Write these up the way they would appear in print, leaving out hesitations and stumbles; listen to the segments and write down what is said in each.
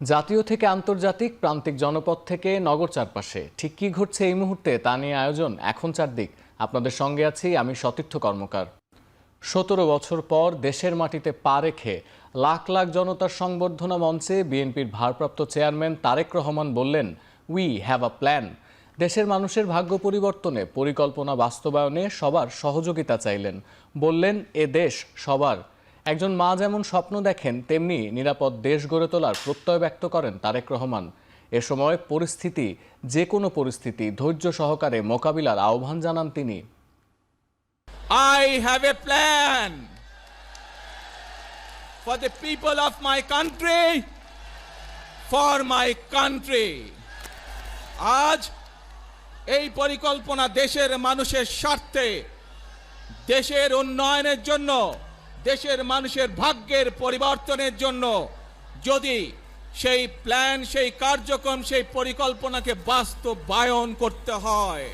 জাতীয় থেকে আন্তর্জাতিক, প্রান্তিক জনপদ থেকে নগর চারপাশে ঠিক কী ঘটছে এই মুহূর্তে তা নিয়ে আয়োজন এখন চারদিক। আপনাদের সঙ্গে আছি আমি সতীর্থ কর্মকার। 17 বছর পর দেশের মাটিতে পা রেখে লাখ লাখ জনতার সংবর্ধনা মঞ্চে বিএনপির ভারপ্রাপ্ত চেয়ারম্যান তারেক রহমান বললেন, উই হ্যাভ আ প্ল্যান। দেশের মানুষের ভাগ্য পরিবর্তনে, পরিকল্পনা বাস্তবায়নে সবার সহযোগিতা চাইলেন। বললেন, এ দেশ সবার। একজন মা যেমন স্বপ্ন দেখেন, তেমনি নিরাপদ দেশ গড়ে তোলার প্রত্যয় ব্যক্ত করেন তারেক রহমান। এ সময় পরিস্থিতি, যে কোনো পরিস্থিতি ধৈর্য সহকারে মোকাবিলার আহ্বান জানান তিনি। I have a plan for the people of my country, for my country. আজ এই পরিকল্পনা দেশের মানুষের স্বার্থে, দেশের উন্নয়নের জন্য, দেশের মানুষের ভাগ্যের পরিবর্তনের জন্য। যদি সেই প্ল্যান, সেই কার্যক্রম, সেই পরিকল্পনাকে বাস্তবায়ন করতে হয়,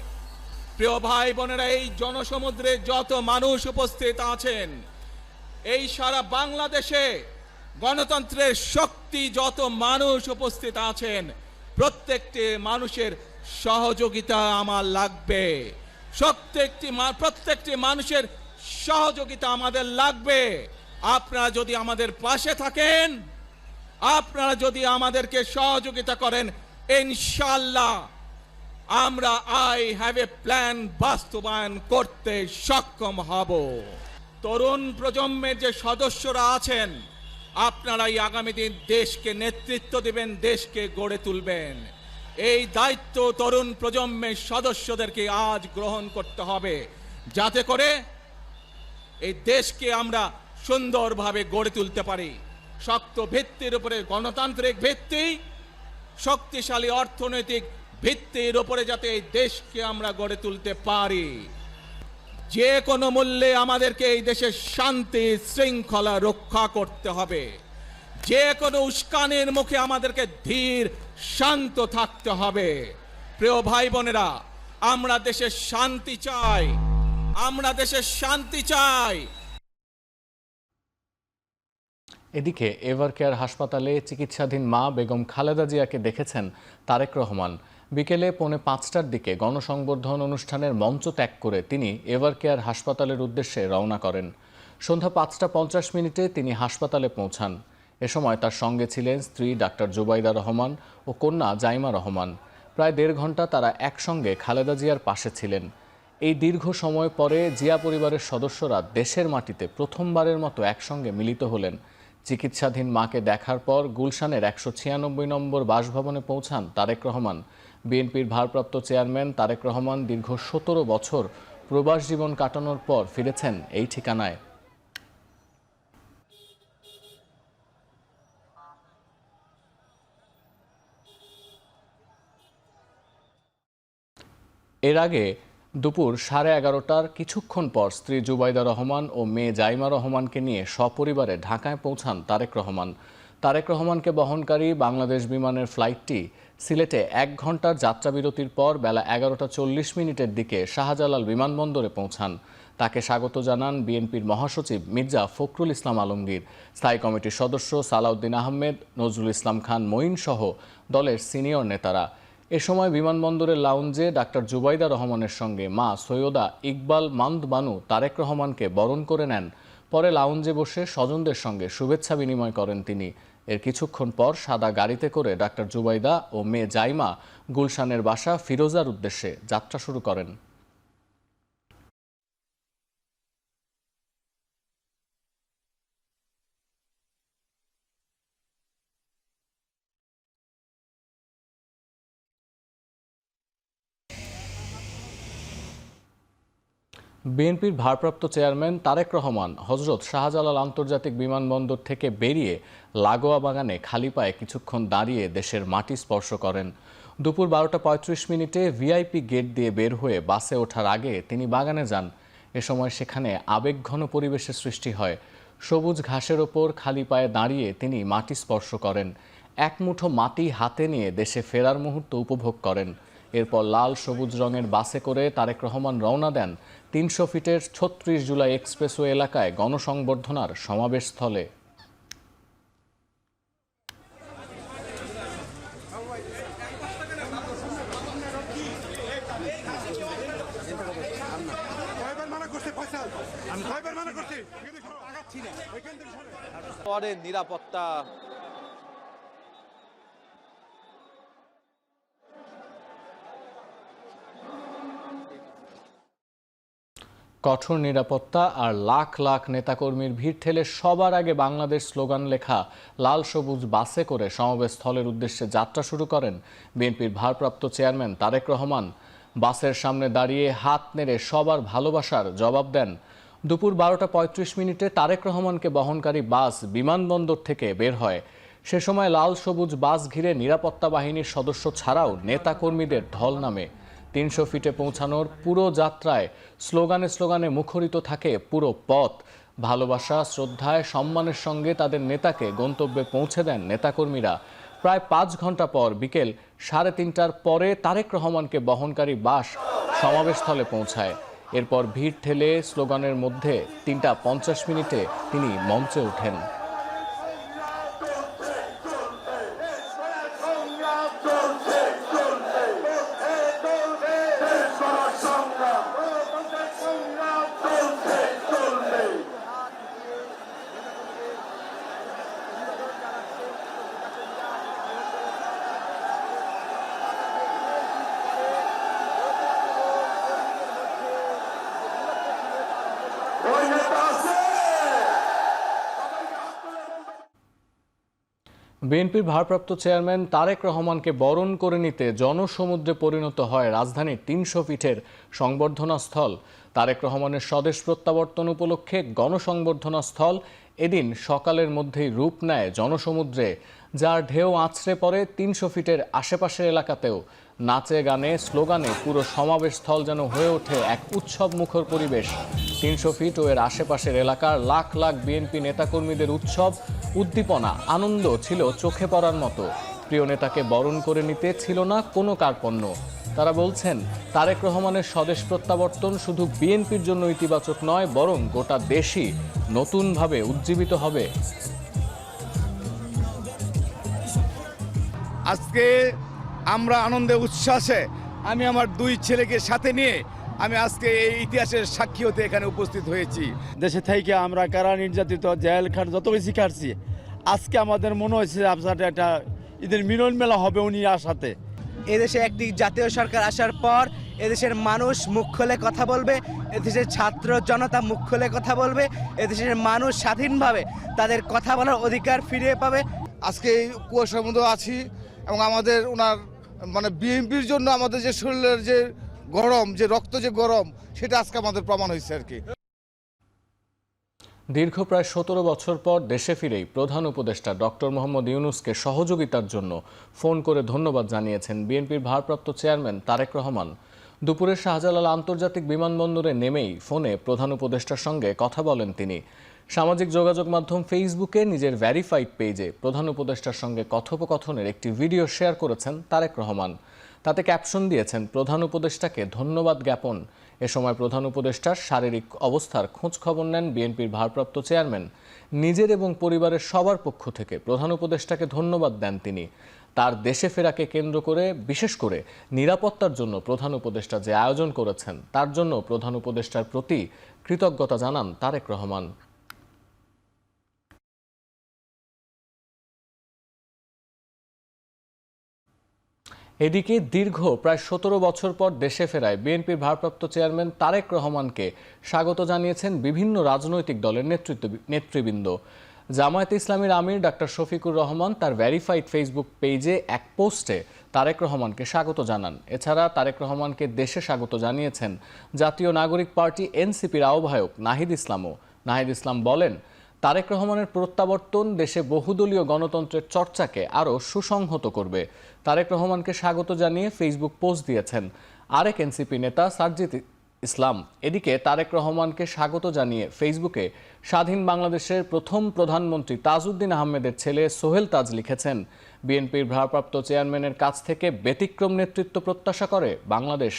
প্রিয় ভাই বোনেরা, এই জনসমুদ্রে যত মানুষ উপস্থিত আছেন, এই সারা বাংলাদেশে গণতন্ত্রের শক্তি যত মানুষ উপস্থিত আছেন, প্রত্যেকটি মানুষের সহযোগিতা আমার লাগবে। প্রত্যেকটি মানুষের সহযোগিতা আমাদের লাগবে। আপনারা যদি আমাদের পাশে থাকেন, আপনারা যদি আমাদেরকে সহযোগিতা করেন, ইনশাআল্লাহ আমরা আই হ্যাভ এ প্ল্যান বাস্তবায়ন করতে সক্ষম হব। তরুণ প্রজন্মের যে সদস্যরা আছেন, আপনারাই আগামী দিন দেশকে নেতৃত্ব দিবেন, দেশকে গড়ে তুলবেন। এই দায়িত্ব তরুণ প্রজন্মের সদস্যদেরকে আজ গ্রহণ করতে হবে, যাতে করে এই দেশকে আমরা সুন্দরভাবে গড়ে তুলতে পারি। শক্ত ভিত্তির উপরে, গণতান্ত্রিক ভিত্তি, শক্তিশালী অর্থনৈতিক ভিত্তির উপরে যাতে এই দেশকে আমরা গড়ে তুলতে পারি। যে কোনো মূল্যে আমাদেরকে এই দেশের শান্তি শৃঙ্খলা রক্ষা করতে হবে। যে কোনো উস্কানির মুখে আমাদেরকে ধীর শান্ত থাকতে হবে। প্রিয় ভাই বোনেরা, আমরা দেশের শান্তি চাই, আমরা দেশের শান্তি চাই। এদিকে এভারকেয়ার হাসপাতালে চিকিৎসাধীন মা বেগম খালেদা জিয়াকে দেখেছেন তারেক রহমান। বিকেলে 4:45টার দিকে গণসংবর্ধন অনুষ্ঠানের মঞ্চ ত্যাগ করে তিনি এভারকেয়ার হাসপাতালের উদ্দেশ্যে রওনা করেন। সন্ধ্যা 5:50 তিনি হাসপাতালে পৌঁছান। এ সময় তার সঙ্গে ছিলেন স্ত্রী ডাক্তার জুবাইদা রহমান ও কন্যা জাইমা রহমান। প্রায় 1.5 ঘন্টা তারা একসঙ্গে খালেদা জিয়ার পাশে ছিলেন। এই দীর্ঘ সময় পরে জিয়া পরিবারের সদস্যরা দেশের মাটিতে প্রথমবারের মতো একসঙ্গে মিলিত হলেন। চিকিৎসাধীন মাকে দেখার পর গুলশানের 196 নম্বর বাসভবনে পৌঁছান তারেক রহমান। বিএনপির ভারপ্রাপ্ত চেয়ারম্যান তারেক রহমান দীর্ঘ 17 বছর প্রবাস জীবন কাটানোর পর ফিরেছেন এই ঠিকানায়। এর আগে দুপুর 11:30টার কিছুক্ষণ পর স্ত্রী জুবাইদা রহমান ও মেয়ে জাইমা রহমানকে নিয়ে সপরিবারে ঢাকায় পৌঁছান তারেক রহমান। তারেক রহমানকে বহনকারী বাংলাদেশ বিমানের ফ্লাইটটি সিলেটে 1 ঘন্টার যাত্রাবিরতির পর বেলা 11:40 দিকে শাহজালাল বিমানবন্দরে পৌঁছান। তাকে স্বাগত জানান বিএনপির মহাসচিব মির্জা ফখরুল ইসলাম আলমগীর, স্থায়ী কমিটির সদস্য সালাউদ্দিন আহমেদ, নজরুল ইসলাম খান মঈন সহ দলের সিনিয়র নেতারা। এ সময় বিমানবন্দরের লাউঞ্জে ডাক্তার জুবাইদা রহমানের সঙ্গে মা সৈয়দা ইকবাল মান্দ বানু তারেক রহমানকে বরণ করে নেন। পরে লাউঞ্জে বসে স্বজনদের সঙ্গে শুভেচ্ছা বিনিময় করেন তিনি। এর কিছুক্ষণ পর সাদা গাড়িতে করে ডাক্তার জুবাইদা ও মেয়ে জাইমা গুলশানের বাসা ফিরোজার উদ্দেশ্যে যাত্রা শুরু করেন। বিএনপির ভারপ্রাপ্ত চেয়ারম্যান তারেক রহমান হজরত শাহজালাল আন্তর্জাতিক বিমানবন্দর থেকে বেরিয়ে লাগোয়া বাগানে খালি পায়ে কিছুক্ষণ দাঁড়িয়ে দেশের মাটি স্পর্শ করেন। দুপুর 12:35 ভিআইপি গেট দিয়ে বের হয়ে বাসে ওঠার আগে তিনি বাগানে যান। এ সময় সেখানে আবেগঘন পরিবেশের সৃষ্টি হয়। সবুজ ঘাসের ওপর খালি পায়ে দাঁড়িয়ে তিনি মাটি স্পর্শ করেন। এক মুঠো মাটি হাতে নিয়ে দেশে ফেরার মুহূর্ত উপভোগ করেন। এরপর লাল সবুজ রঙের বাসে করে তারেক রহমান রওনা দেন 300 ফিটের 36 জুলাই এক্সপ্রেসওয়ে এলাকায় গণসংবর্ধনার সমাবেশস্থলে। পরে নিরাপত্তা কঠোর নিরাপত্তা আর লাখ লাখ নেতাকর্মীর ভিড় ঠেলে সবার আগে বাংলাদেশ স্লোগান লেখা লাল সবুজ বাসে করে সমাবেশ স্থলের উদ্দেশ্যে যাত্রা শুরু করেন বিএনপির ভারপ্রাপ্ত চেয়ারম্যান তারেক রহমান। বাসের সামনে দাঁড়িয়ে হাত নেড়ে সবার ভালোবাসার জবাব দেন। দুপুর 12:35 তারেক রহমানকে বহনকারী বাস বিমানবন্দর থেকে বের হয়। সে সময় লাল সবুজ বাস ঘিরে নিরাপত্তা বাহিনীর সদস্য ছাড়াও নেতাকর্মীদের ঢল নামে। 300 ফিটে পৌঁছানোর পুরো যাত্রায় স্লোগানে স্লোগানে মুখরিত থাকে পুরো পথ। ভালোবাসা, শ্রদ্ধায়, সম্মানের সঙ্গে তাদের নেতাকে গন্তব্যে পৌঁছে দেন নেতাকর্মীরা। প্রায় 5 ঘন্টা পর বিকেল 3:30টার পরে তারেক রহমানকে বহনকারী বাস সমাবেশস্থলে পৌঁছায়। এরপর ভিড় ঠেলে স্লোগানের মধ্যে 3:50 তিনি মঞ্চে ওঠেন। বিএনপির ভারপ্রাপ্ত চেয়ারম্যান তারেক রহমানকে বরণ করে নিতে জনসমুদ্রে পরিণত হয় রাজধানীর 300 ফিটের সংবর্ধনা স্থল। তারেক রহমানের স্বদেশ প্রত্যাবর্তন উপলক্ষে গণসংবর্ধনা স্থল এদিন সকালের মধ্যেই রূপ নেয় জনসমুদ্রে, যার ঢেউ আছড়ে পড়ে 300 ফিটের আশেপাশের এলাকাতেও। নাচে গানে স্লোগানে পুরো সমাবেশ স্থল যেন হয়ে ওঠে এক উৎসব মুখর পরিবেশ। 300 ফিট ও এর আশেপাশের এলাকার লাখ লাখ বিএনপি নেতাকর্মীদের উৎসব, উদ্দীপনা, আনন্দ ছিল চোখে পড়ার মতো। প্রিয় নেতাকে বরণ করে নিতে ছিল না কোনো কার্পণ্য। তারা বলছেন, তারেক রহমানের স্বদেশ প্রত্যাবর্তন শুধু বিএনপির জন্য ইতিবাচক নয়, বরং গোটা দেশই নতুনভাবে উজ্জীবিত হবে। আজকে আমরা আনন্দে উচ্ছ্বাসে আমি আমার 2 ছেলেকে সাথে নিয়ে আমি আজকে এই ইতিহাসের সাক্ষী হতে এখানে উপস্থিত হয়েছি। দেশে থেকে আমরা কারা নির্যাতিত, জেল খাট যত বেশি কাটছি, আজকে আমাদের মনে হয়েছে আপনার একটা ঈদের মিলন মেলা হবে উনি আসাতে। এদেশে একটি জাতীয় সরকার আসার পর এদেশের মানুষ মুখ খুলে কথা বলবে, এদেশের ছাত্র জনতা মুখ খুলে কথা বলবে, এদেশের মানুষ স্বাধীনভাবে তাদের কথা বলার অধিকার ফিরিয়ে পাবে। আজকে এই কুয়াশার মধ্যে আছি এবং আমাদের ওনার মানে বিএনপির জন্য আমাদের যে শরীরের যে গরম, যে রক্ত যে গরম, সেটা আজকে আমাদের প্রমাণ হয়েছে আর কি। দীর্ঘ প্রায় 17 বছর পর দেশে ফিরেই প্রধান উপদেষ্টা ডক্টর মোহাম্মদ ইউনূসকে সহযোগিতার জন্য ফোন করে ধন্যবাদ জানিয়েছেন বিএনপির ভারপ্রাপ্ত চেয়ারম্যান তারেক রহমান। দুপুরে শাহজালাল আন্তর্জাতিক বিমানবন্দরে নেমেই ফোনে প্রধান উপদেষ্টার সঙ্গে কথা বলেন তিনি। সামাজিক যোগাযোগ মাধ্যম ফেসবুকে নিজের ভেরিফাইড পেজে প্রধান উপদেষ্টার সঙ্গে কথোপকথনের একটি ভিডিও শেয়ার করেছেন তারেক রহমান। তাতে ক্যাপশন দিয়েছেন, প্রধান উপদেষ্টাকে ধন্যবাদ জ্ঞাপন। এ সময় প্রধান উপদেষ্টার শারীরিক অবস্থার খোঁজ খবর নেন বিএনপির ভারপ্রাপ্ত চেয়ারম্যান। নিজের এবং পরিবারের সবার পক্ষ থেকে প্রধান উপদেষ্টাকে ধন্যবাদ দেন তিনি। তার দেশে ফেরাকে কেন্দ্র করে বিশেষ করে নিরাপত্তার জন্য প্রধান উপদেষ্টা যে আয়োজন করেছেন, তার জন্য প্রধান উপদেষ্টার প্রতি কৃতজ্ঞতা জানান তারেক রহমান। এদিকে দীর্ঘ প্রায় 17 বছর পর দেশে ফেরায় বিএনপির ভারপ্রাপ্ত চেয়ারম্যান তারেক রহমানকে স্বাগত জানিয়েছেন বিভিন্ন রাজনৈতিক দলের নেতৃবৃন্দ। জামায়াতে ইসলামীর আমির ডাক্তার শফিকুর রহমান তার ভেরিফাইড ফেসবুক পেজে এক পোস্টে তারেক রহমানকে স্বাগত জানান। এছাড়া তারেক রহমানকে দেশে স্বাগত জানিয়েছেন জাতীয় নাগরিক পার্টি এনসিপির আহ্বায়ক নাহিদ ইসলামও। নাহিদ ইসলাম বলেন, তারেক রহমানের প্রত্যাবর্তন দেশে বহুদলীয় গণতন্ত্রের চর্চাকে আরও সুসংহত করবে। তারেক রহমানকে স্বাগত জানিয়ে ফেসবুক পোস্ট দিয়েছেন আরেক এনসিপি নেতা সারজিদ ইসলাম। এদিকে তারেক রহমানকে স্বাগত জানিয়ে ফেসবুকে স্বাধীন বাংলাদেশের প্রথম প্রধানমন্ত্রী তাজউদ্দিন আহমেদের ছেলে সোহেল তাজ লিখেছেন, বিএনপির ভারপ্রাপ্ত চেয়ারম্যানের কাছ থেকে ব্যতিক্রম নেতৃত্ব প্রত্যাশা করে বাংলাদেশ।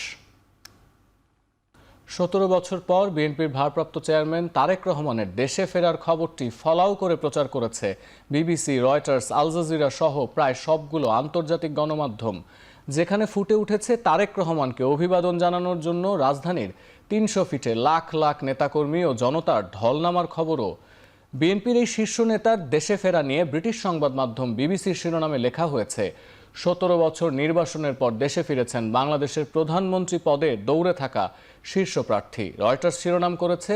17 বছর পর বিএনপির ভারপ্রাপ্ত চেয়ারম্যান তারেক রহমানের দেশে ফেরার খবরটি ফলাও করে প্রচার করেছে বিবিসি, রয়টার্স, আল জাজিরা সহ প্রায় সবগুলো আন্তর্জাতিক গণমাধ্যম, যেখানে ফুটে উঠেছে তারেক রহমানকে অভিবাদন জানানোর জন্য রাজধানীর 300 ফিটে লাখ লাখ নেতাকর্মী ও জনতার ঢল নামার খবরও। বিএনপির এই শীর্ষ নেতার দেশে ফেরা নিয়ে ব্রিটিশ সংবাদ মাধ্যম বিবিসির শিরোনামে লেখা হয়েছে, 17 বছর নির্বাসনের পর দেশে ফিরেছেন বাংলাদেশের প্রধানমন্ত্রী পদে দৌড়ে থাকা শীর্ষ প্রার্থী। রয়টার্স শিরোনাম করেছে,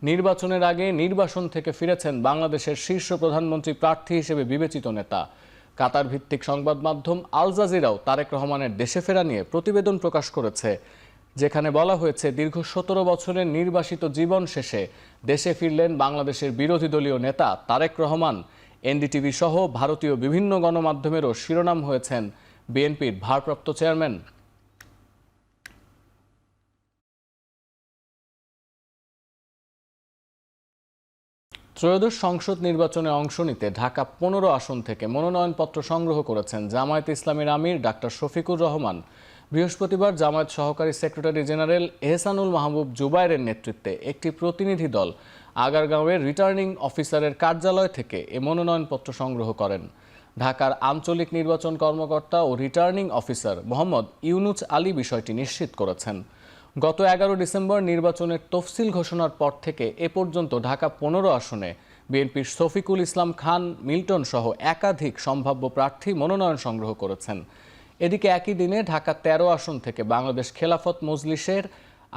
নির্বাচনের আগে নির্বাসন থেকে ফিরেছেন বাংলাদেশের শীর্ষ প্রধানমন্ত্রী প্রার্থী হিসেবে বিবেচিত নেতা। কাতার ভিত্তিক সংবাদ মাধ্যম আল জাজিরাও তারেক রহমানের দেশে ফেরা নিয়ে প্রতিবেদন প্রকাশ করেছে, যেখানে বলা হয়েছে দীর্ঘ 17 বছরের নির্বাসিত জীবন শেষে দেশে ফিরলেন বাংলাদেশের বিরোধী দলীয় নেতা তারেক রহমান। এনডিটিভি সহ ভারতীয় বিভিন্ন গণমাধ্যমেরও শিরোনাম হয়েছেন বিএনপির ভারপ্রাপ্ত চেয়ারম্যান। ত্রয়োদশ সংসদ নির্বাচনে অংশ নিতে ঢাকা 15 আসন থেকে মনোনয়নপত্র সংগ্রহ করেছেন জামায়াতে ইসলামীর আমির ডাক্তার শফিকুর রহমান। বৃহস্পতিবার জামায়াত সহকারী সেক্রেটারি জেনারেল এহসানুল মাহবুব জুবায়েরের নেতৃত্বে একটি প্রতিনিধি দল আগারগাঁওয়ের রিটার্নিং অফিসারের কার্যালয় থেকে এ মনোনয়নপত্র সংগ্রহ করেন। ঢাকার আঞ্চলিক নির্বাচন কর্মকর্তা ও রিটার্নিং অফিসার মোহাম্মদ ইউনুস আলী বিষয়টি নিশ্চিত করেছেন। গত 11 ডিসেম্বর নির্বাচনের তফসিল ঘোষণার পর থেকে এ পর্যন্ত ঢাকা 15 আসনে বিএনপির শফিকুল ইসলাম খান মিল্টন সহ একাধিক সম্ভাব্য প্রার্থী মনোনয়ন সংগ্রহ করেছেন। এদিকে একই দিনে ঢাকা 13 আসন থেকে বাংলাদেশ খেলাফত মজলিসের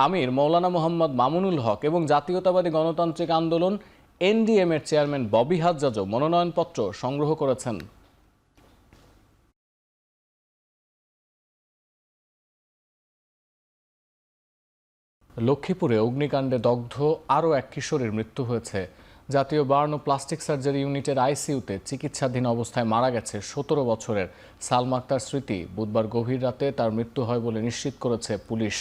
আমির মৌলানা মোহাম্মদ মামুনুল হক এবং জাতীয়তাবাদী গণতান্ত্রিক আন্দোলন এনডিএম এর চেয়ারম্যান ববি হাজ্জাজও মনোনয়নপত্র সংগ্রহ করেছেন। লক্ষ্মীপুরে অগ্নিকাণ্ডে দগ্ধ আরও এক কিশোরীর মৃত্যু হয়েছে। জাতীয় বার্ন ও প্লাস্টিক সার্জারি ইউনিটের আইসিইউতে চিকিৎসাধীন অবস্থায় মারা গেছে 17 বছরের সালমা আক্তার স্মৃতি। বুধবার গভীর রাতে তার মৃত্যু হয় বলে নিশ্চিত করেছে পুলিশ।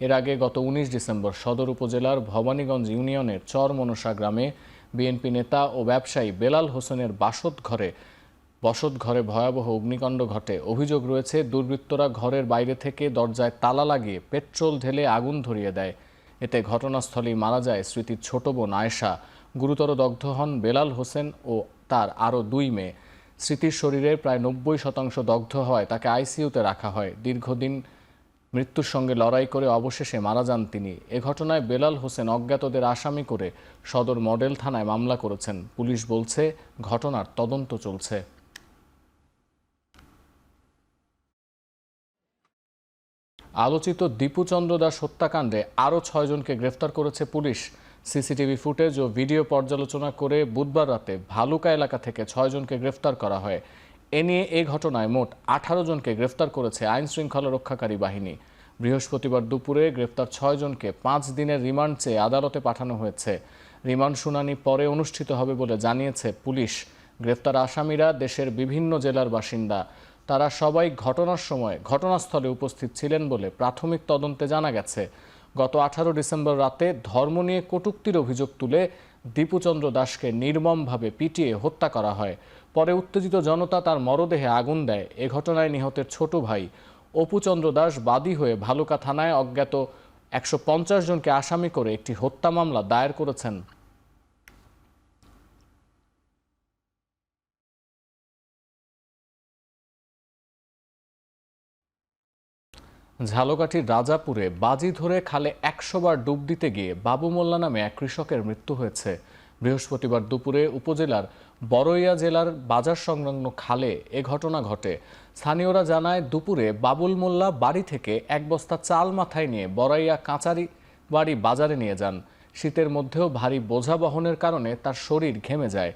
এর আগে গত 19 ডিসেম্বর সদর উপজেলার ভবানীগঞ্জ ইউনিয়নের চরমনসা গ্রামে বিএনপি নেতা ও ব্যবসায়ী বেলাল হোসেনের বসতঘরে ভয়াবহ অগ্নিকাণ্ড ঘটে। অভিযোগ রয়েছে দুর্বৃত্তরা ঘরের বাইরে থেকে দরজায় তালা লাগিয়ে পেট্রোল ঢেলে আগুন ধরিয়ে দেয়। এতে ঘটনাস্থলেই মারা যায় স্মৃতির ছোট বোন আয়েশা। গুরুতর দগ্ধ হন বেলাল হোসেন ও তার আরও 2 মেয়ে। স্মৃতির শরীরের প্রায় 90% দগ্ধ হয় তাকে আইসিইউতে রাখা হয়। দীর্ঘদিন মৃত্যুর সঙ্গে লড়াই করে অবশেষে মারা যান তিনি। এ ঘটনায় বেলাল হোসেন অজ্ঞাতদের আসামি করে সদর মডেল থানায় মামলা করেছেন। পুলিশ বলছে ঘটনার তদন্ত চলছে। আলোচিত দীপু চন্দ্র দাস হত্যাকাণ্ডে আরও 6 জনকে গ্রেফতার করেছে পুলিশ। সিসিটিভি ফুটেজ ও ভিডিও পর্যালোচনা করে বুধবার রাতে ভালুকা এলাকা থেকে 6 জনকে গ্রেফতার করা হয়। এ নিয়ে এই ঘটনায় মোট 18 জনকে গ্রেফতার করেছে আইন শৃঙ্খলা রক্ষাকারী বাহিনী। বৃহস্পতিবার দুপুরে গ্রেফতার 6 জনকে 5 দিনের রিমান্ড চেয়ে আদালতে পাঠানো হয়েছে। রিমান্ড শুনানি পরে অনুষ্ঠিত হবে বলে জানিয়েছে পুলিশ। গ্রেফতার আসামিরা দেশের বিভিন্ন জেলার বাসিন্দা। তারা সবাই ঘটনার সময় ঘটনাস্থলে উপস্থিত ছিলেন বলে প্রাথমিক তদন্তে জানা গেছে। গত 18 ডিসেম্বর রাতে ধর্ম নিয়ে কটূক্তির অভিযোগ তুলে দীপুচন্দ্র দাসকে নির্মমভাবে পিটিয়ে হত্যা করা হয়। পরে উত্তেজিত জনতা তার মরদেহে আগুন দেয়। এ ঘটনায় নিহতের ছোট ভাই অপুচন্দ্র দাস বাদী হয়ে ভালুকা থানায় অজ্ঞাত 150 জনকে আসামি করে একটি হত্যা মামলা দায়ের করেছেন। ঝালকাঠির রাজাপুরে বাজি ধরে খালে 100 বার ডুব দিতে গিয়ে বাবু মোল্লা নামে এক কৃষকের মৃত্যু হয়েছে। বৃহস্পতিবার দুপুরে উপজেলার বড়ইয়া জেলার বাজার সংলগ্ন খালে এ ঘটনা ঘটে। স্থানীয়রা জানায় দুপুরে বাবুল মোল্লা বাড়ি থেকে 1 বস্তা চাল মাথায় নিয়ে বড়ইয়া কাঁচারি বাড়ি বাজারে নিয়ে যান। শীতের মধ্যেও ভারী বোঝা বহনের কারণে তার শরীর ঘেমে যায়।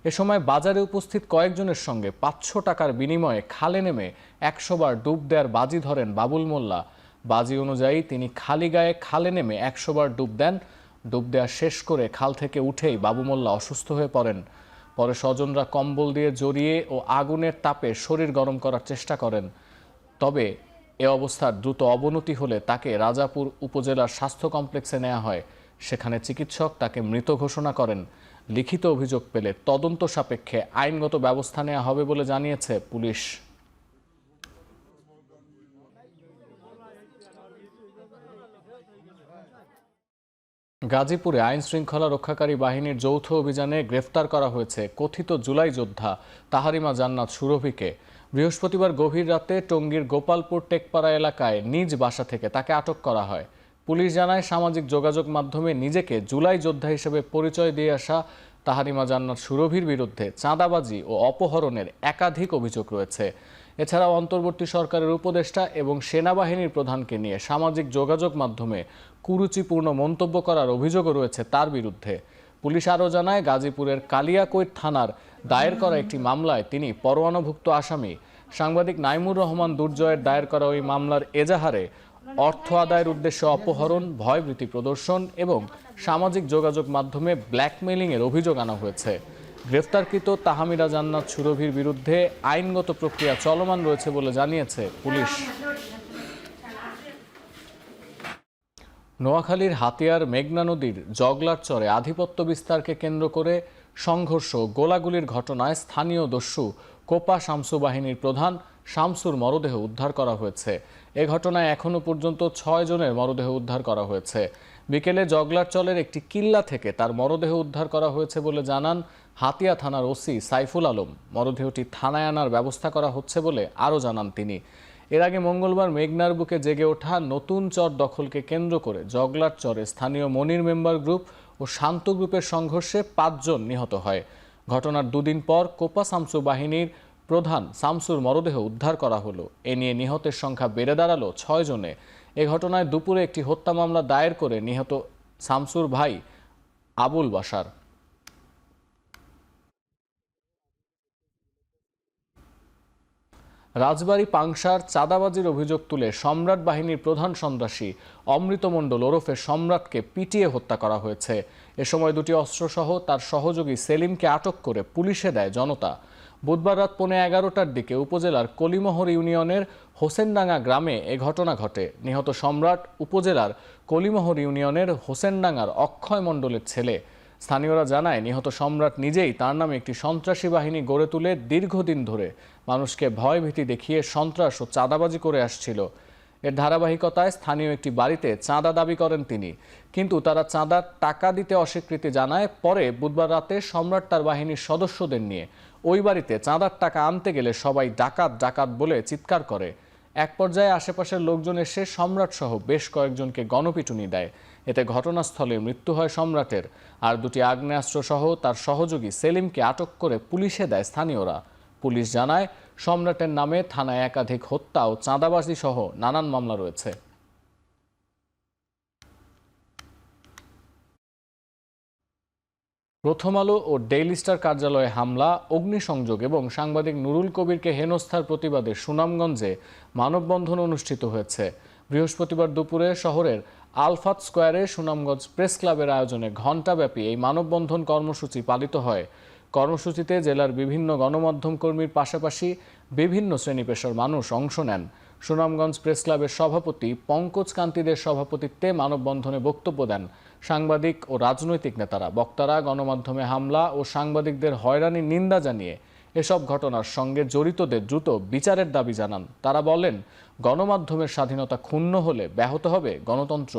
এ সময় বাজারে উপস্থিত কয়েকজনের সঙ্গে 500 টাকার বিনিময়ে খালে নেমে 100 বার ডুব দেওয়ার বাজি ধরেন বাবুল মোল্লা। বাজি অনুযায়ী তিনি খালি গায়ে খালে নেমে 100 বার ডুব দেন। ডুব দেওয়া শেষ করে খাল থেকে উঠেই বাবু মোল্লা অসুস্থ হয়ে পড়েন। পরে স্বজনরা কম্বল দিয়ে জড়িয়ে ও আগুনের তাপে শরীর গরম করার চেষ্টা করেন। তবে এ অবস্থার দ্রুত অবনতি হলে তাকে রাজাপুর উপজেলার স্বাস্থ্য কমপ্লেক্সে নেওয়া হয়। সেখানে চিকিৎসক তাকে মৃত ঘোষণা করেন। লিখিত অভিযোগ পেলে তদন্ত সাপেক্ষে আইনগত ব্যবস্থা নেওয়া হবে বলে জানিয়েছে পুলিশ। গাজীপুরে আইন শৃঙ্খলা রক্ষাকারী বাহিনীর যৌথ অভিযানে গ্রেফতার করা হয়েছে কথিত জুলাই যোদ্ধা তাহারিমা জান্নাত সুরভিকে। বৃহস্পতিবার গভীর রাতে টঙ্গীর গোপালপুর টেকপাড়া এলাকায় নিজ বাসা থেকে তাকে আটক করা হয়। পুলিশ জানায়, সামাজিক যোগাযোগ মাধ্যমে নিজেকে জুলাই যোদ্ধা হিসেবে পরিচয় দিয়ে আসা তাহারিমা জান্নাত সুরভির বিরুদ্ধে চাঁদাবাজি ও অপহরণের একাধিক অভিযোগ রয়েছে। এছাড়াও অন্তর্বর্তী সরকারের উপদেষ্টা এবং সেনাবাহিনীর প্রধানকে নিয়ে সামাজিক যোগাযোগ মাধ্যমে কুরুচিপূর্ণ মন্তব্য করার অভিযোগও রয়েছে তার বিরুদ্ধে। পুলিশ আরও জানায়, গাজীপুরের কালিয়াকৈর থানার দায়ের করা একটি মামলায় তিনি পরোয়ানাভুক্ত আসামি। সাংবাদিক নাইমুর রহমান দুর্জয়ের দায়ের করা ওই মামলার এজাহারে অর্থ আদায়ের উদ্দেশ্যে অপহরণ, ভয়ভীতি প্রদর্শন এবং সামাজিক যোগাযোগ মাধ্যমে ব্ল্যাকমেইলিংয়ের অভিযোগ আনা হয়েছে। গ্রেফতারকৃত তাহমিরা জান্নাত সুরভির বিরুদ্ধে আইনগত প্রক্রিয়া চলমান রয়েছে বলে জানিয়েছে পুলিশ। নোয়াখালীর হাতিয়ার মেঘনা নদীর জগলার চরে আধিপত্য বিস্তারকে কেন্দ্র করে সংঘর্ষ, গোলাগুলির ঘটনায় স্থানীয় দস্যু কোপা শামসু বাহিনীর প্রধান শামসুর মরদেহ উদ্ধার করা হয়েছে। এ ঘটনায় এখনও পর্যন্ত 6 জনের মরদেহ উদ্ধার করা হয়েছে। বিকেলে জগলারচলের একটি কিল্লা থেকে তার মরদেহ উদ্ধার করা হয়েছে বলে জানান হাতিয়া থানার ওসি সাইফুল আলম। মরদেহটি থানায় আনার ব্যবস্থা করা হচ্ছে বলে আরও জানান তিনি। এর আগে মঙ্গলবার মেঘনার বুকে জেগে ওঠা নতুন চর দখলকে কেন্দ্র করে জগলার চরে স্থানীয় মনির মেম্বার গ্রুপ ও শান্ত গ্রুপের সংঘর্ষে 5 জন নিহত হয়। ঘটনার 2 দিন পর কোপা শামসু বাহিনীর প্রধান শামসুর মরদেহ উদ্ধার করা হলো। এ নিয়ে নিহতের সংখ্যা বেড়ে দাঁড়ালো 6 জনে। এ ঘটনায় দুপুরে একটি হত্যা মামলা দায়ের করে নিহত শামসুর ভাই আবুল বাশার। রাজবাড়ী পাংশার চাঁদাবাজির অভিযোগ তুলে সম্রাট বাহিনীর প্রধান সন্ত্রাসী অমৃত মণ্ডল ওরফে সম্রাটকে পিটিয়ে হত্যা করা হয়েছে। এ সময় 2টি অস্ত্রসহ তার সহযোগী সেলিমকে আটক করে পুলিশে দেয় জনতা। বুধবার রাত 11:15টার দিকে উপজেলার কলিমোহর ইউনিয়নের হোসেনডাঙ্গা গ্রামে এ ঘটনা ঘটে। নিহত সম্রাট উপজেলার কলিমোহর ইউনিয়নের হোসেনডাঙ্গার অক্ষয় মণ্ডলের ছেলে। স্থানীয়রা জানায়, নিহত সম্রাট নিজেই তার নামে একটি সন্ত্রাসী বাহিনী গড়ে তুলে দীর্ঘদিন ধরে মানুষকে ভয়ভীতি দেখিয়ে সন্ত্রাস ও চাঁদাবাজি করে আসছিল। এর ধারাবাহিকতায় স্থানীয় একটি বাড়িতে চাঁদা দাবি করেন তিনি, কিন্তু তারা চাঁদার টাকা দিতে অস্বীকৃতি জানায়। পরে বুধবার রাতে সম্রাট তার বাহিনীর সদস্যদের নিয়ে ওই বাড়িতে চাঁদার টাকা আনতে গেলে সবাই ডাকাত ডাকাত বলে চিৎকার করে। এক পর্যায়ে আশেপাশের লোকজন এসে সম্রাট সহ বেশ কয়েকজনকে গণপিটুনি দেয়। এতে ঘটনাস্থলে মৃত্যু হয় সম্রাটের। আর 2টি আগ্নেয়াস্ত্র সহ তার সহযোগী সেলিমকে আটক করে পুলিশে দেয় স্থানীয়রা। পুলিশ জানায়, সম্রাটের নামে থানায় একাধিক হত্যা ও চাঁদাবাজি সহ নানান মামলা রয়েছে। প্রথম আলো ও ডেইলি স্টার কার্যালয়ে হামলা, অগ্নিসংযোগ এবং সাংবাদিক নুরুল কবিরকে হেনস্থার প্রতিবাদে সুনামগঞ্জে মানববন্ধন অনুষ্ঠিত হয়েছে। বৃহস্পতিবার দুপুরে শহরের আলফাত স্কোয়ারে সুনামগঞ্জ প্রেস ক্লাবের আয়োজনে ঘণ্টাব্যাপী এই মানববন্ধন কর্মসূচি পালিত হয়। কর্মসূচিতে জেলার বিভিন্ন গণমাধ্যম কর্মীর পাশাপাশি বিভিন্ন শ্রেণী পেশার মানুষ অংশ নেন। সুনামগঞ্জ প্রেস ক্লাবের সভাপতি পঙ্কজ কান্তিদের সভাপতিত্বে মানববন্ধনে বক্তব্য দেন সাংবাদিক ও রাজনৈতিক নেতারা। বক্তারা গণমাধ্যমে হামলা ও সাংবাদিকদের হয়রানির নিন্দা জানিয়ে এসব ঘটনার সঙ্গে জড়িতদের দ্রুত বিচারের দাবি জানান। তারা বলেন, গণমাধ্যমের স্বাধীনতা ক্ষুণ্ণ হলে ব্যাহত হবে গণতন্ত্র।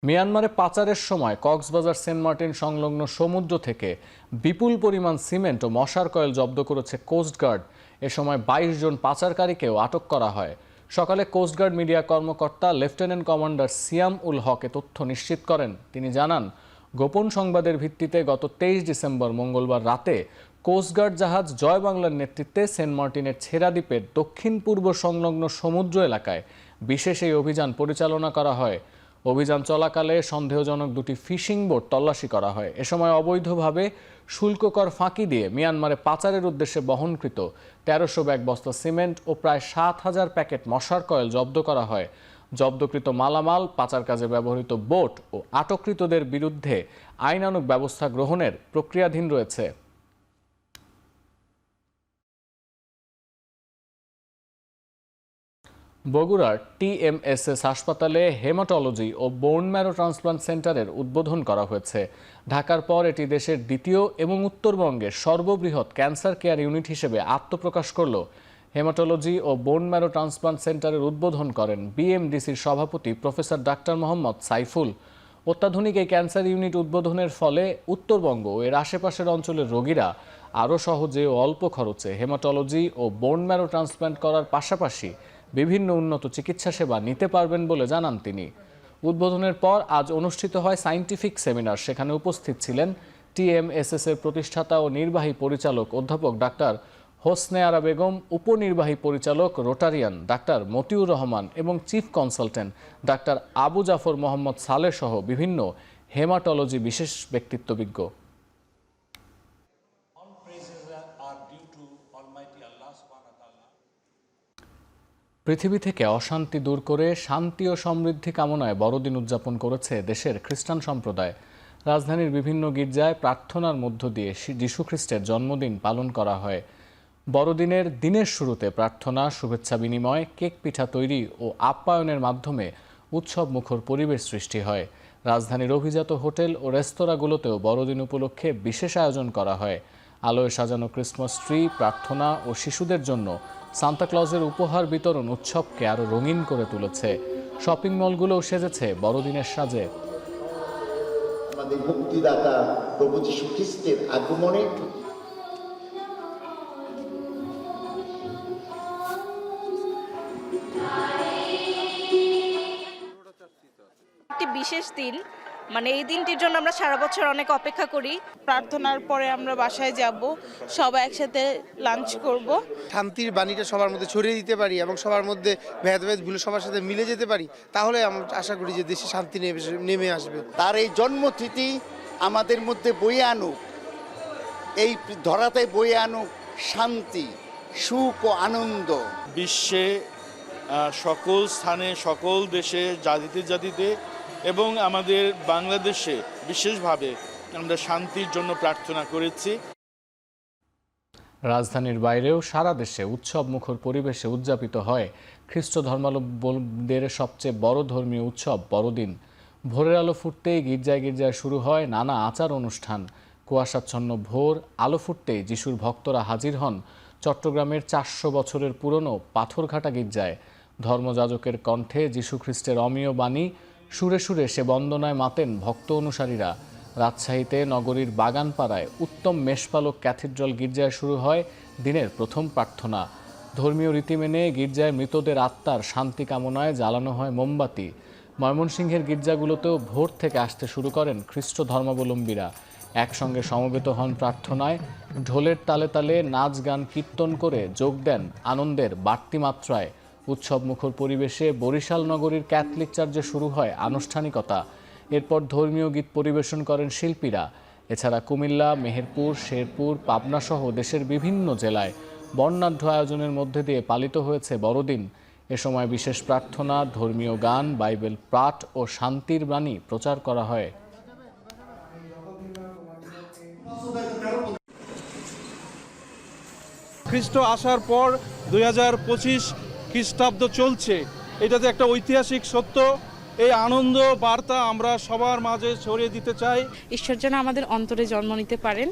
মিয়ানমারে পাচারের সময় কক্সবাজার সেন্ট মার্টিন সংলগ্ন সমুদ্র থেকে বিপুল পরিমাণ সিমেন্ট ও মশার কয়েল জব্দ করেছে কোস্টগার্ড। এ সময় 22 জন পাচারকারীকেও আটক করা হয়। সকালে কোস্টগার্ড মিডিয়া কর্মকর্তা লেফটেন্যান্ট কমান্ডার সিয়াম উল হক এ তথ্য নিশ্চিত করেন। তিনি জানান, গোপন সংবাদের ভিত্তিতে গত 23 ডিসেম্বর মঙ্গলবার রাতে কোস্টগার্ড জাহাজ জয় বাংলার নেতৃত্বে সেন্ট মার্টিনের ছেড়া দ্বীপের দক্ষিণ পূর্ব সংলগ্ন সমুদ্র এলাকায় বিশেষ এই অভিযান পরিচালনা করা হয়। অভিযান চলাকালে সন্দেহজনক 2টি ফিশিং বোট তল্লাশি করা হয়। এ সময় অবৈধভাবে শুল্ককর ফাঁকি দিয়ে মিয়ানমারে পাচারের উদ্দেশ্যে বহনকৃত 1300 ব্যাগ বস্তা সিমেন্ট ও প্রায় 7000 প্যাকেট মশার কয়েল জব্দ করা হয়। জব্দকৃত মালামাল, পাচার কাজে ব্যবহৃত বোট ও আটককৃতদের বিরুদ্ধে আইনানুগ ব্যবস্থা গ্রহণের প্রক্রিয়াধীন রয়েছে। বগুড়ার TMSS হাসপাতালে হেমাটোলজি ও বোন ম্যারো ট্রান্সপ্লান্ট সেন্টারের উদ্বোধন করা হয়েছে। ঢাকার পর এটি দেশের দ্বিতীয় এবং উত্তরবঙ্গের সর্ববৃহৎ ক্যান্সার কেয়ার ইউনিট হিসেবে আত্মপ্রকাশ করল। হেমাটোলজি ও বোন ম্যারো ট্রান্সপ্লান্ট সেন্টারের উদ্বোধন করেন BMDCর সভাপতি প্রফেসর ডাক্তার মোহাম্মদ সাইফুল। অত্যাধুনিক এই ক্যান্সার ইউনিট উদ্বোধনের ফলে উত্তরবঙ্গ ও এর আশেপাশের অঞ্চলের রোগীরা আরও সহজে ও অল্প খরচে হেমাটোলজি ও বোন ম্যারো ট্রান্সপ্ল্যান্ট করার পাশাপাশি বিভিন্ন উন্নত চিকিৎসা সেবা নিতে পারবেন বলে জানান তিনি। উদ্বোধনের পর আজ অনুষ্ঠিত হয় সায়েন্টিফিক সেমিনার। সেখানে উপস্থিত ছিলেন TMSS এর প্রতিষ্ঠাতা ও নির্বাহী পরিচালক অধ্যাপক ডাক্তার হোসনে আরা বেগম, উপনির্বাহী পরিচালক রোটারিয়ান ডাক্তার মতিউর রহমান এবং chief consultant doctor Abu Jafar Mohammad Saleh সহ বিভিন্ন হেমাটোলজি বিশেষ ব্যক্তিত্ববিজ্ঞ। পৃথিবী থেকে অশান্তি দূর করে শান্তি ও সমৃদ্ধি কামনায় বড়দিন উদযাপন করেছে দেশের খ্রিস্টান সম্প্রদায়। রাজধানীর বিভিন্ন গির্জায় প্রার্থনার মধ্য দিয়ে যীশু খ্রিস্টের জন্মদিন পালন করা হয়। বড়দিনের দিনের শুরুতে প্রার্থনা, শুভেচ্ছা বিনিময়, কেক পিঠা তৈরি ও আপ্যায়নের মাধ্যমে উৎসব মুখর পরিবেশ সৃষ্টি হয়। রাজধানীর অভিজাত হোটেল ও রেস্তোরাঁগুলোতেও বড়দিন উপলক্ষে বিশেষ আয়োজন করা হয়। আলোয় সাজানো ক্রিসমাস ট্রি, প্রার্থনা ও শিশুদের জন্য সান্তাক্লজের উপহার বিতরণ উৎসবকে আরও রঙিন করে তুলেছে। শপিং মলগুলোও সেজেছে বড়দিনের সাজে। আমাদের মুক্তিদাতা প্রভু যীশু খ্রিস্টের আগমনে একটি বিশেষ দিন, মানে এই দিনটির জন্য আমরা সারা বছর অনেক অপেক্ষা করি। প্রার্থনার পরে আমরা বাসায় যাব, সবাই একসাথে লাঞ্চ করব। শান্তির বাণীটা সবার মধ্যে ছড়িয়ে দিতে পারি এবং সবার মধ্যে ভেদাভেদগুলো সবার সাথে মিলে যেতে পারি, তাহলে আমরা আশা করি যে দেশে শান্তি নেমে আসবে। তার এই জন্মতিথি আমাদের মধ্যে বয়ে আনুক, এই ধরাতে বয়ে আনুক শান্তি, সুখ ও আনন্দ। বিশ্বে সকল স্থানে, সকল দেশে, জাতিতে এবং আমাদের বাংলাদেশে বিশেষভাবে আমরা শান্তির জন্য প্রার্থনা করেছি। রাজধানীর বাইরেও সারা দেশে উৎসব মুখর পরিবেশে উদযাপিত হয় খ্রিস্ট ধর্মাবলম্বীদের সবচেয়ে বড় ধর্মীয় উৎসব বড়দিন। ভোরের আলো ফুটতেই গির্জায় গির্জায় শুরু হয় নানা আচার অনুষ্ঠান। কুয়াশাচ্ছন্ন ভোর, আলো ফুটতেই যিশুর ভক্তরা হাজির হন চট্টগ্রামের 400 বছরের পুরনো পাথরঘাটা গির্জায়। ধর্মযাজকের কণ্ঠে যিশু খ্রিস্টের অমীয় বাণী, সুরে সুরে সে বন্দনায় মাতেন ভক্ত অনুসারীরা। রাজশাহীতে নগরীর বাগানপাড়ায় উত্তম মেষপালক ক্যাথিড্রাল গির্জায় শুরু হয় দিনের প্রথম প্রার্থনা। ধর্মীয় রীতি মেনে গির্জায় মৃতদের আত্মার শান্তি কামনায় জ্বালানো হয় মোমবাতি। ময়মনসিংহের গির্জাগুলোতেও ভোর থেকে আসতে শুরু করেন খ্রিস্ট ধর্মাবলম্বীরা। একসঙ্গে সমবেত হন প্রার্থনায়, ঢোলের তালে তালে নাচ গান কীর্তন করে যোগ দেন আনন্দের বাড়তি মাত্রায়। উৎসব মুখর পরিবেশে বরিশাল নগরীর ক্যাথলিক চার্চে শুরু হয় আনুষ্ঠানিকতা। এরপর ধর্মীয় গীত পরিবেশন করেন শিল্পীরা। এছাড়া কুমিল্লা, মেহেরপুর, শেরপুর, পাবনা সহ দেশের বিভিন্ন জেলায় বর্ণাঢ্য আয়োজনের মধ্যে দিয়ে পালিত হয়েছে বড়দিন। এ সময় বিশেষ প্রার্থনা, ধর্মীয় গান, বাইবেল পাঠ ও শান্তির বাণী প্রচার করা হয়। খ্রিস্ট আসার পর 2025 খ্রিস্টাব্দ চলছে, এটা যে একটা ঐতিহাসিক সত্য। এই আনন্দ বার্তা আমরা সবার মাঝে ছড়িয়ে দিতে চাই। ঈশ্বর যেন আমাদের অন্তরে জন্ম নিতে পারেন,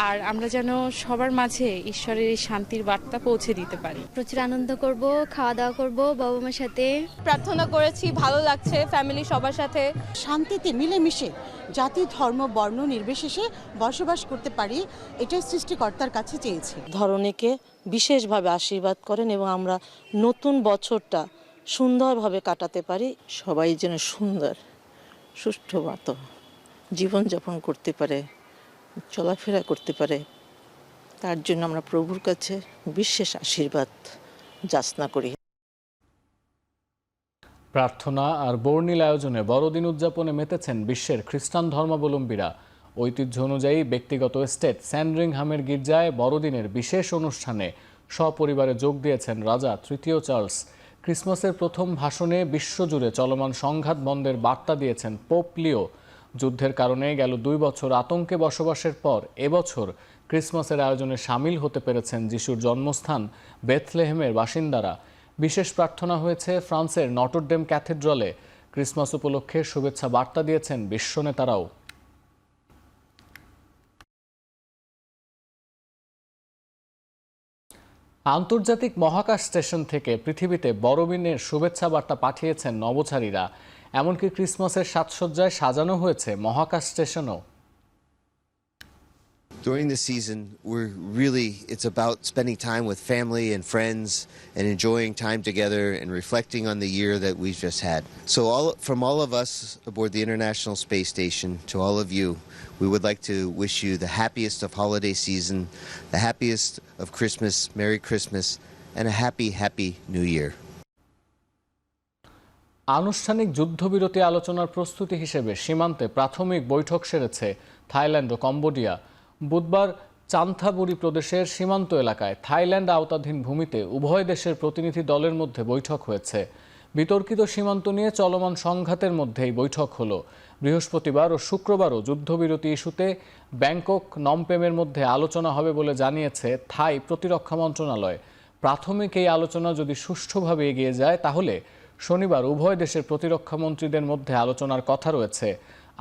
আর আমরা যেন সবার মাঝে ঈশ্বরের এই শান্তির বার্তা পৌঁছে দিতে পারি। প্রচুর আনন্দ করব, খাওয়া দাওয়া করব বাবা মার সাথে। প্রার্থনা করেছি, ভালো লাগছে, ফ্যামিলি সবার সাথে শান্তিতে মিলেমিশে জাতি, ধর্ম, বর্ণ নির্বিশেষে বসবাস করতে পারি, এটাই সৃষ্টিকর্তার কাছে চেয়েছি। ধরণীকে বিশেষভাবে আশীর্বাদ করেন এবং আমরা নতুন বছরটা সুন্দরভাবে কাটাতে পারি। সবাই যেন সুন্দর সুষ্ঠুমতো জীবনযাপন করতে পারে, চলাফেরা করতে পারে, তার জন্য আমরা প্রভুর কাছে বিশেষ আশীর্বাদ যাচনা করি। প্রার্থনা আর বর্ণিল আয়োজনে বড়দিন উদযাপনে মেতেছেন বিশ্বের খ্রিস্টান ধর্মাবলম্বীরা। ঐতিহ্য অনুযায়ী ব্যক্তিগত এস্টেট স্যান্ডরিংহামের গির্জায় বড়দিনের বিশেষ অনুষ্ঠানে সপরিবারে যোগ দিয়েছেন রাজা তৃতীয় চার্লস। ক্রিসমাসের প্রথম ভাষণে বিশ্বজুড়ে চলমান সংঘাত বন্ধের বার্তা দিয়েছেন পোপ লিও। যুদ্ধের কারণে গেল 2 বছর আতঙ্কে বসবাসের পর এবছর ক্রিসমাসের আয়োজনে সামিল হতে পেরেছেন যিশুর জন্মস্থান বেথলেহেমের বাসিন্দারা। বিশেষ প্রার্থনা হয়েছে ফ্রান্সের নটরডেম ক্যাথিড্রালে। ক্রিসমাস উপলক্ষে শুভেচ্ছা বার্তা দিয়েছেন বিশ্ব নেতারাও। আন্তর্জাতিক মহাকাশ স্টেশন থেকে পৃথিবীতে বড়দিনের শুভেচ্ছা বার্তা পাঠিয়েছেন নভোচারীরা। এমনকি ক্রিসমাসের সাজসজ্জায় সাজানো হয়েছে মহাকাশ স্টেশনও। During the season, it's about spending time with family and friends and enjoying time together and reflecting on the year that we've just had. So from all of us aboard the International Space Station to all of you, we would like to wish you the happiest of holiday season, the happiest of Christmas, Merry Christmas, and a happy New Year. আনুষ্ঠানিক যুদ্ধবিরতি আলোচনার প্রস্তুতি হিসেবে সীমান্তে প্রাথমিক বৈঠক সেরেছে Thailand ও Cambodia. বুধবার চান্থাবুরি প্রদেশের সীমান্ত এলাকায় থাইল্যান্ড আওতাধীন ভূমিতে উভয় দেশের প্রতিনিধি দলের মধ্যে বৈঠক হয়েছে। বিতর্কিত সীমান্ত নিয়ে চলমান সংঘাতের মধ্যেই বৈঠক হলো। বৃহস্পতিবার ও শুক্রবারও যুদ্ধবিরতি ইস্যুতে ব্যাংকক নমপেমের মধ্যে আলোচনা হবে বলে জানিয়েছে থাই প্রতিরক্ষা মন্ত্রণালয়। প্রাথমিক এই আলোচনা যদি সুষ্ঠুভাবে এগিয়ে যায় তাহলে শনিবার উভয় দেশের প্রতিরক্ষা মন্ত্রীদের মধ্যে আলোচনার কথা রয়েছে।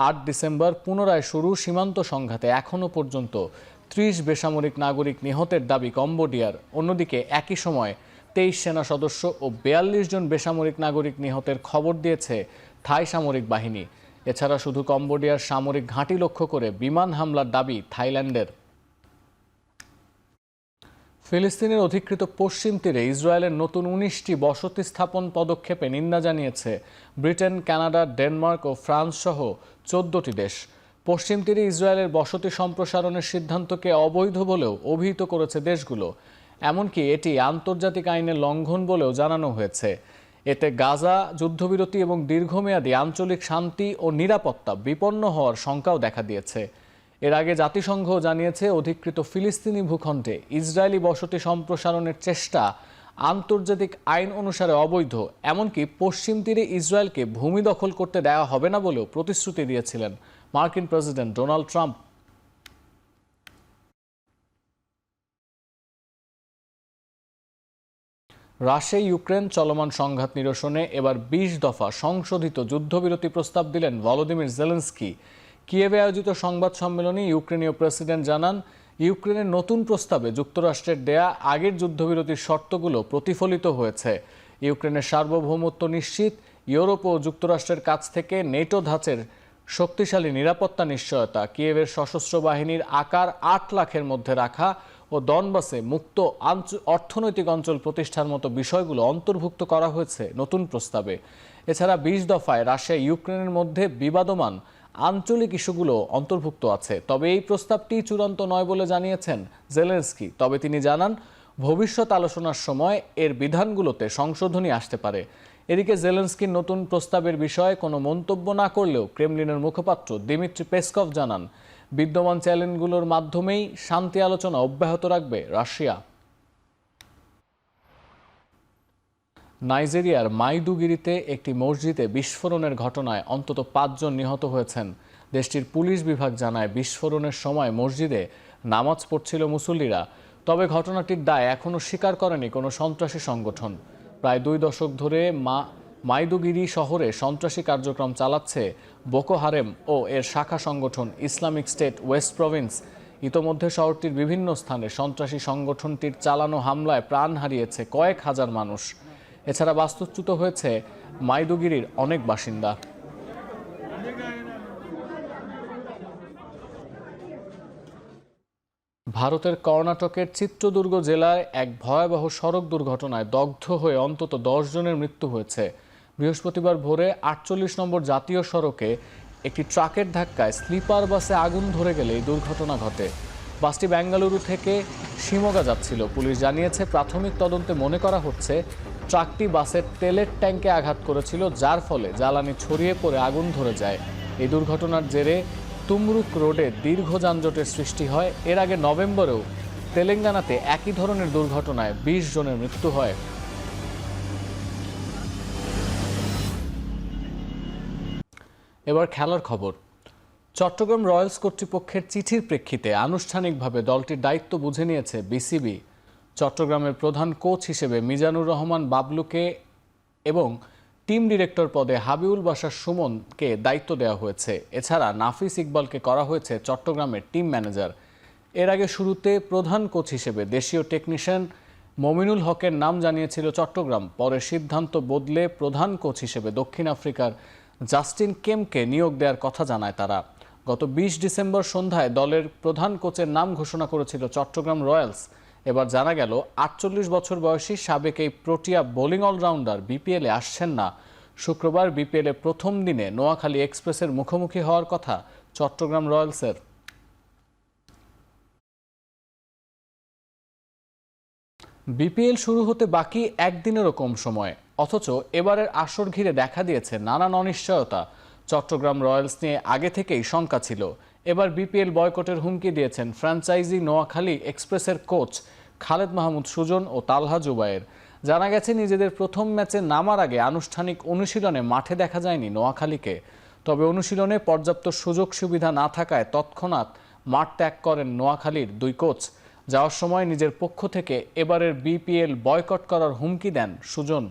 ৮ ডিসেম্বর পুনরায় শুরু সীমান্ত সংঘাতে এখনও পর্যন্ত ৩০ বেসামরিক নাগরিক নিহতের দাবি কম্বোডিয়ার। অন্যদিকে একই সময় ২৩ সেনা সদস্য ও ৪২ জন বেসামরিক নাগরিক নিহতের খবর দিয়েছে থাই সামরিক বাহিনী। এছাড়া শুধু কম্বোডিয়ার সামরিক ঘাঁটি লক্ষ্য করে বিমান হামলার দাবি থাইল্যান্ডের। ফিলিস্তিনের অধিকৃত পশ্চিম তীরে ইসরায়েলের নতুন ১৯টি বসতি স্থাপন পদক্ষেপে নিন্দা জানিয়েছে ব্রিটেন, কানাডা, ডেনমার্ক ও ফ্রান্স সহ ১৪টি দেশ। পশ্চিম তীরে ইসরায়েলের বসতি সম্প্রসারণের সিদ্ধান্তকে অবৈধ বলেও অভিহিত করেছে দেশগুলো। এমনকি এটি আন্তর্জাতিক আইনের লঙ্ঘন বলেও জানানো হয়েছে। এতে গাজা যুদ্ধবিরতি এবং দীর্ঘমেয়াদী আঞ্চলিক শান্তি ও নিরাপত্তা বিপন্ন হওয়ার শঙ্কাও দেখা দিয়েছে। এর আগে জাতিসংঘ জানিয়েছে অধিকৃত ফিলিস্তিনি ভূখণ্ডে ইসরায়েলি বসতি সম্প্রসারণের চেষ্টা আন্তর্জাতিক আইন অনুসারে অবৈধ। এমনকি পশ্চিম তীরে ইসরায়েলকে ভূমি দখল করতে দেওয়া হবে না বলেও প্রতিশ্রুতি দিয়েছিলেন মার্কিন president Donald Trump. Russia Ukraine চলমান সংঘাত নিরসনে এবার ২০ দফা সংশোধিত যুদ্ধবিরতি প্রস্তাব দিলেন ভলোদিমির জেলেনস্কি। কিয়েভে আয়োজিত সংবাদ সম্মেলনে ইউক্রেনীয় প্রেসিডেন্ট জানান, ইউক্রেনের নতুন প্রস্তাবে যুক্তরাষ্ট্রের দেয়া আগের যুদ্ধবিরতির শর্তগুলো প্রতিফলিত হয়েছে। ইউক্রেনের সার্বভৌমত্ব নিশ্চিত, ইউরোপ ও যুক্তরাষ্ট্রের কাছ থেকে নেটো ধাঁচের শক্তিশালী নিরাপত্তা নিশ্চয়তা, কিয়েভের সশস্ত্র বাহিনীর আকার ৮ লাখের মধ্যে রাখা ও দনবাসে মুক্ত অর্থনৈতিক অঞ্চল প্রতিষ্ঠার মতো বিষয়গুলো অন্তর্ভুক্ত করা হয়েছে নতুন প্রস্তাবে। এছাড়া ২০ দফায় রাশিয়া ইউক্রেনের মধ্যে বিবাদমান আঞ্চলিক ইস্যুগুলো অন্তর্ভুক্ত আছে। তবে এই প্রস্তাবটি চূড়ান্ত নয় বলে জানিয়েছেন জেলেনস্কি। তবে তিনি জানান, ভবিষ্যৎ আলোচনার সময় এর বিধানগুলোতে সংশোধনী আসতে পারে। এদিকে জেলেনস্কির নতুন প্রস্তাবের বিষয়ে কোনো মন্তব্য না করলেও ক্রেমলিনের মুখপাত্র দিমিত্রি পেসকভ জানান, বিদ্যমান চ্যালেঞ্জগুলোর মাধ্যমেই শান্তি আলোচনা অব্যাহত রাখবে রাশিয়া। নাইজেরিয়ার মাইদুগুরিতে একটি মসজিদে বিস্ফোরণের ঘটনায় অন্তত ৫ জন নিহত হয়েছেন। দেশটির পুলিশ বিভাগ জানায়, বিস্ফোরণের সময় মসজিদে নামাজ পড়ছিল মুসল্লিরা। তবে ঘটনাটির দায় এখনও স্বীকার করেনি কোনো সন্ত্রাসী সংগঠন। প্রায় ২ দশক ধরে মাইদুগুরি শহরে সন্ত্রাসী কার্যক্রম চালাচ্ছে বোকো হারেম ও এর শাখা সংগঠন ইসলামিক স্টেট ওয়েস্ট প্রভিন্স। ইতোমধ্যে শহরটির বিভিন্ন স্থানে সন্ত্রাসী সংগঠনটির চালানো হামলায় প্রাণ হারিয়েছে কয়েক হাজার মানুষ। এছাড়া বাস্তুচ্যুত হয়েছে মাইদুগুরির অনেক বাসিন্দা। ভারতের কর্ণাটকের চিত্রদুর্গ জেলায় এক ভয়াবহ সড়ক দুর্ঘটনায় দগ্ধ হয়ে অন্তত ১০ জনের মৃত্যু হয়েছে। বৃহস্পতিবার ভোরে ৪৮ নম্বর জাতীয় সড়কে একটি ট্রাকের ধাক্কায় স্লিপার বাসে আগুন ধরে গেলে এই দুর্ঘটনা ঘটে। বাসটি বেঙ্গালুরু থেকে শিমোগা যাচ্ছিল। পুলিশ জানিয়েছে, প্রাথমিক তদন্তে মনে করা হচ্ছে ট্রাকটি বাসের তেলের ট্যাঙ্কে আঘাত করেছিল, যার ফলে জ্বালানি ছড়িয়ে পড়ে আগুন ধরে যায়। এই দুর্ঘটনার জেরে তুমরুক রোডে দীর্ঘ যানজটের সৃষ্টি হয়। এর আগে নভেম্বরেও তেলেঙ্গানাতে একই ধরনের দুর্ঘটনায় ২০ জনের মৃত্যু হয়। এবার খেলার খবর। চট্টগ্রাম রয়্যালস কর্তৃপক্ষের চিঠির প্রেক্ষিতে আনুষ্ঠানিকভাবে দলটির দায়িত্ব বুঝে নিয়েছে বিসিবি। চট্টগ্রামের প্রধান কোচ হিসেবে মিজানুর রহমান বাবলুকে এবং টিম ডিরেক্টর পদে হাবিউল বাশার সুমনকে দায়িত্ব দেওয়া হয়েছে। এছাড়া নাফিস ইকবালকে করা হয়েছে চট্টগ্রামের টিম ম্যানেজার। এর আগে শুরুতে প্রধান কোচ হিসেবে দেশীয় টেকনিশিয়ান মমিনুল হকের নাম জানিয়েছিল চট্টগ্রাম। পরে সিদ্ধান্ত বদলে প্রধান কোচ হিসেবে দক্ষিণ আফ্রিকার জাস্টিন কেমকে নিয়োগ দেওয়ার কথা জানায় তারা। গত ২০ ডিসেম্বর সন্ধ্যায় দলের প্রধান কোচের নাম ঘোষণা করেছিল চট্টগ্রাম রয়্যালস। এবার জানা গেল ৪৮ বছর বয়সী সাবেক এই প্রোটিয়া বোলিং অলরাউন্ডার বিপিএলে আসছেন না। শুক্রবার বিপিএলে প্রথম দিনে নোয়াখালী এক্সপ্রেসের মুখোমুখি হওয়ার কথা চট্টগ্রাম রয়্যালসের। বিপিএল শুরু হতে বাকি একদিনেরও কম সময়, অথচ এবারের আসর ঘিরে দেখা দিয়েছে নানান অনিশ্চয়তা। চট্টগ্রাম রয়্যালস নিয়ে আগে থেকেই শঙ্কা ছিল। এবার বিপিএল বয়কটের হুমকি দিয়েছেন ফ্র্যাঞ্চাইজি নোয়াখালী এক্সপ্রেসের কোচ খালেদ মাহমুদ সুজন ও তালহা জুবায়ের। জানা গেছে নিজেদের প্রথম ম্যাচে নামার আগে আনুষ্ঠানিক অনুশীলনে মাঠে দেখা যায়নি নোয়াখালীকে। তবে অনুশীলনে পর্যাপ্ত সুযোগ সুবিধা না থাকায় তৎক্ষণাৎ মাঠ ত্যাগ করেন নোয়াখালীর দুই কোচ। যাওয়ার সময় নিজের পক্ষ থেকে এবারের বিপিএল বয়কট করার হুমকি দেন সুজন।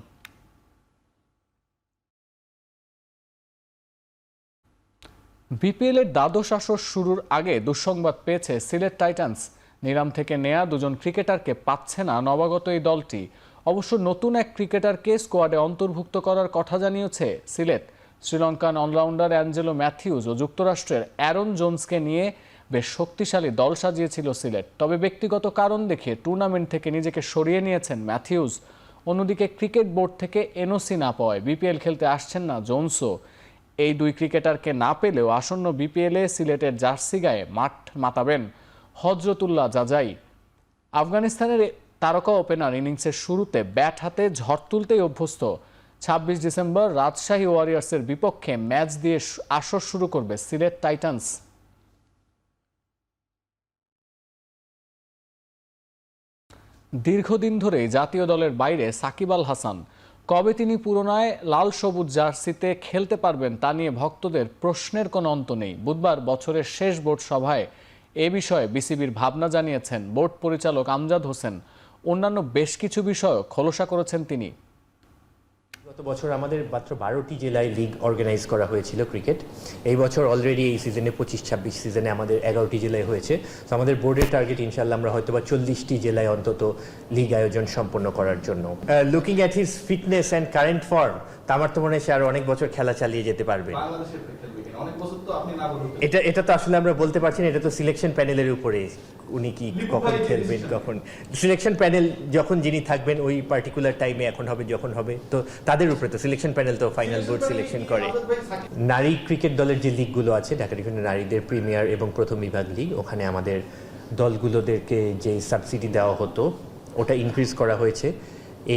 বিপিএলের দ্বাদশ আসর শুরুর আগে দুঃসংবাদ পেয়েছে সিলেট টাইটান্স। নিলাম থেকে নেয়া দুজন ক্রিকেটারকে পাচ্ছে না নবাগত এই দলটি। অবশ্য নতুন এক ক্রিকেটারকে স্কোয়াডে অন্তর্ভুক্ত করার কথা জানিয়েছে Sylhet. Sri Lankan allrounder Angelo Mathews ও যুক্তরাষ্ট্রের অ্যারন জোন্সকে নিয়ে বেশ শক্তিশালী দল সাজিয়েছিল সিলেট। তবে ব্যক্তিগত কারণ দেখিয়ে টুর্নামেন্ট থেকে নিজেকে সরিয়ে নিয়েছেন ম্যাথিউস। অন্যদিকে ক্রিকেট বোর্ড থেকে এনওসি না পাওয়ায় বিপিএল খেলতে আসছেন না জোন্সও। এই দুই ক্রিকেটারকে না পেলেও আসন্ন বিপিএলে সিলেটের জার্সি গায়ে মাঠ মাতাবেন হজরতুল্লাহ জাজাই। আফগানিস্তানের তারকা ওপেনার ইনিংসের শুরুতে ব্যাট হাতে ঝড় তুলতেই অভ্যস্ত। ২৬ ডিসেম্বর রাজশাহী ওয়ারিয়র্সের বিপক্ষে ম্যাচ দিয়ে আসর শুরু করবে সিলেট টাইটান্স। দীর্ঘদিন ধরে জাতীয় দলের বাইরে সাকিব আল হাসান। কবে তিনি পুরোনায় লাল সবুজ জার্সিতে খেলতে পারবেন তা নিয়ে ভক্তদের প্রশ্নের কোনো অন্ত নেই। বুধবার বছরের শেষ বোর্ড সভায় এ বিষয়ে বিসিবির ভাবনা জানিয়েছেন বোর্ড পরিচালক আমজাদ হোসেন। অন্যান্য বেশ কিছু বিষয় খোলসা করেছেন তিনি। গত বছর আমাদের মাত্র 12টি জেলায় লিগ অর্গানাইজ করা হয়েছিল ক্রিকেট। এই বছর অলরেডি এই সিজনে 25-26 সিজনে আমাদের 11টি জেলায় হয়েছে। তো আমাদের বোর্ডের টার্গেট ইনশাল্লাহ আমরা হয়তো বা 40টি জেলায় অন্তত লিগ আয়োজন সম্পন্ন করার জন্য। Looking at his fitness and current form, তা আমার তো মনে হয় সে আরও অনেক বছর খেলা চালিয়ে যেতে পারবে। এটা তো আসলে আমরা বলতে পারছি না, এটা তো সিলেকশন প্যানেলের উপরে উনি কি কখন খেলবেন, কখন সিলেকশন প্যানেল যখন যিনি থাকবেন ওই পার্টিকুলার টাইমে এখন হবে যখন হবে, তো তাদের উপরে তো সিলেকশন প্যানেল তো ফাইনাল বোর্ড সিলেকশন করে। নারী ক্রিকেট দলের যে লিগগুলো আছে, ঢাকা ডিভিশনের নারীদের প্রিমিয়ার এবং প্রথম বিভাগ লিগ, ওখানে আমাদের দলগুলোদেরকে যে সাবসিডি দেওয়া হতো ওটা ইনক্রিজ করা হয়েছে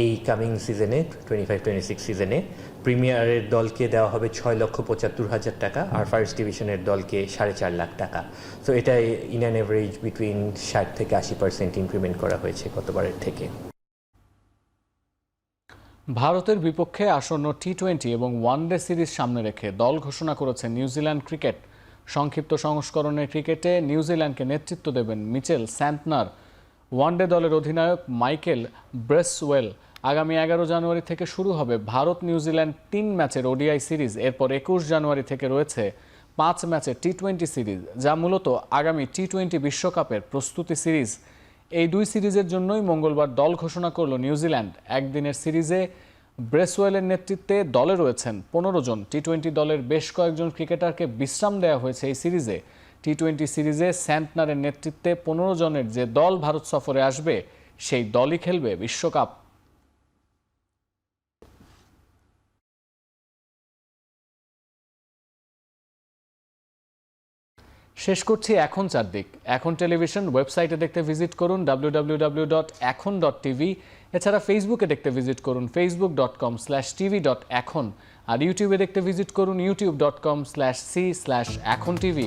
এই কামিং সিজনে 25-26 সিজনে। প্রিমিয়ারের দলকে দেওয়া হবে 6,75,000 টাকা আর ফার্স্ট ডিভিশনের দলকে 4.5 লাখ টাকা। তো এটা ইন অ্যান এভারেজ বিটুইন 60 থেকে 80% ইনক্রিমেন্ট করা হয়েছে গতবারের থেকে। ভারতের বিপক্ষে আসন্ন টি-20 এবং ওয়ানডে সিরিজ সামনে রেখে দল ঘোষণা করেছে নিউজিল্যান্ড ক্রিকেট। সংক্ষিপ্ত সংস্করণের ক্রিকেটে নিউজিল্যান্ডকে নেতৃত্ব দেবেন মিচেল স্যান্টনার। ওয়ানডে দলের অধিনায়ক মাইকেল ব্রেসওয়েল। আগামী 11 জানুয়ারি থেকে শুরু হবে ভারত নিউজিল্যান্ড 3 ম্যাচের ওডিআই সিরিজ। এরপর 21 জানুয়ারি থেকে রয়েছে 5 ম্যাচের টি-20 সিরিজ, যা মূলত আগামী টি-20 বিশ্বকাপের প্রস্তুতি সিরিজ। এই দুই সিরিজের জন্যই মঙ্গলবার দল ঘোষণা করল নিউজিল্যান্ড। একদিনের সিরিজে ব্রেসওয়েলের নেতৃত্বে দলে রয়েছেন 15 জন। টি-20 দলের বেশ কয়েকজন ক্রিকেটারকে বিশ্রাম দেওয়া হয়েছে এই সিরিজে। টি-20 সিরিজে স্যান্টনারের নেতৃত্বে 15 জনের যে দল ভারত সফরে আসবে সেই দলই খেলবে বিশ্বকাপ। শেষ করছি এখন চারদিক। এখন টেলিভিশন ওয়েবসাইটে দেখতে ভিজিট করুন www.ekhon.tv। এছাড়া ফেসবুকে দেখতে ভিজিট করুন facebook.com/tv.ekhon। আর ইউটিউবে দেখতে ভিজিট করুন youtube.com/c/ekhon tv।